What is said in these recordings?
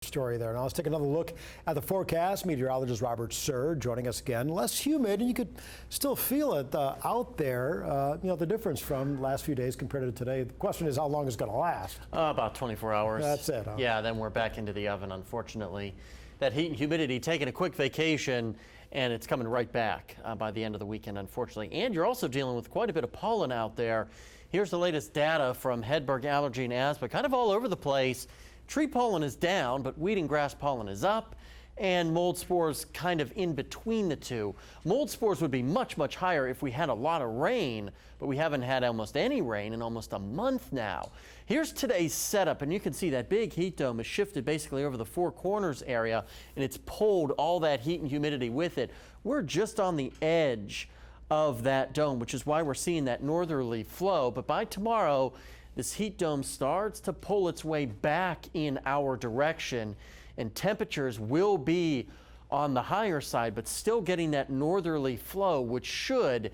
Story there. Now let's take another look at the forecast. Meteorologist Robert Suhr joining us again. Less humid, and you could still feel it out there. The difference from last few days compared to today. The question is how long it's going to last. About 24 hours. That's it. Huh? Yeah, then we're back into the oven, unfortunately. That heat and humidity, taking a quick vacation, and it's coming right back by the end of the weekend, unfortunately. And you're also dealing with quite a bit of pollen out there. Here's the latest data from Hedberg Allergy and Asthma, kind of all over the place. Tree pollen is down, but weed and grass pollen is up, and mold spores kind of in between the two. Mold spores would be much, much higher if we had a lot of rain, but we haven't had almost any rain in almost a month now. Here's today's setup, and you can see that big heat dome has shifted basically over the Four Corners area, and it's pulled all that heat and humidity with it. We're just on the edge of that dome, which is why we're seeing that northerly flow, but by tomorrow, this heat dome starts to pull its way back in our direction, and temperatures will be on the higher side, but still getting that northerly flow, which should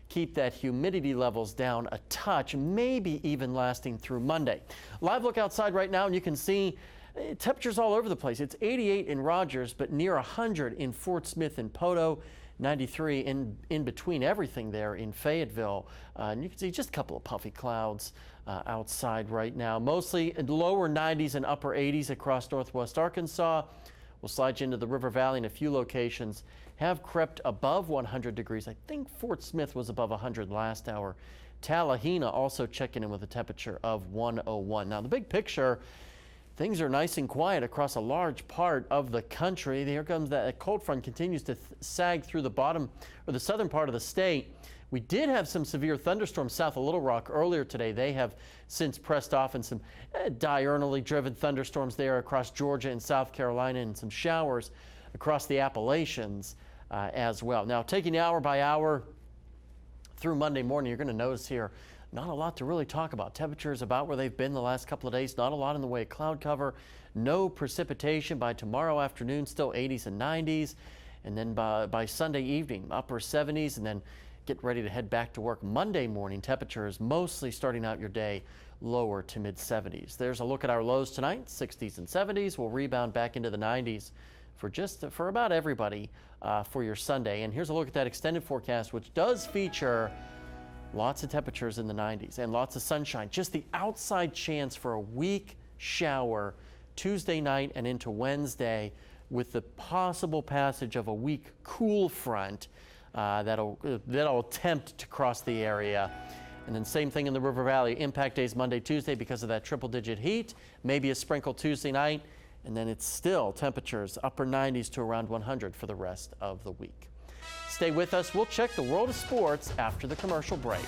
keep that humidity levels down a touch, maybe even lasting through Monday. Live look outside right now, and you can see temperatures all over the place. It's 88 in Rogers, but near 100 in Fort Smith and Poto. 93 in between everything there in Fayetteville. And you can see just a couple of puffy clouds outside right now. Mostly in lower 90s and upper 80s across northwest Arkansas. We'll slide you into the River Valley, and a few locations have crept above 100 degrees. I think Fort Smith was above 100 last hour. Tallahena also checking in with a temperature of 101. Now the big picture, things are nice and quiet across a large part of the country. Here comes that cold front, continues to sag through the bottom or the southern part of the state. We did have some severe thunderstorms south of Little Rock earlier today. They have since pressed off, and some diurnally driven thunderstorms there across Georgia and South Carolina, and some showers across the Appalachians as well. Now, taking hour by hour through Monday morning, you're going to notice here not a lot to really talk about. Temperatures about where they've been the last couple of days. Not a lot in the way of cloud cover. No precipitation by tomorrow afternoon. Still 80s and 90s. And then by Sunday evening, upper 70s. And then get ready to head back to work Monday morning. Temperatures mostly starting out your day lower to mid 70s. There's a look at our lows tonight. 60s and 70s. We'll rebound back into the 90s for about everybody for your Sunday. And here's a look at that extended forecast, which does feature lots of temperatures in the 90s and lots of sunshine. Just the outside chance for a weak shower Tuesday night and into Wednesday, with the possible passage of a weak cool front that'll attempt to cross the area. And then same thing in the River Valley. Impact days Monday, Tuesday because of that triple-digit heat. Maybe a sprinkle Tuesday night, and then it's still temperatures upper 90s to around 100 for the rest of the week. Stay with us. We'll check the world of sports after the commercial break.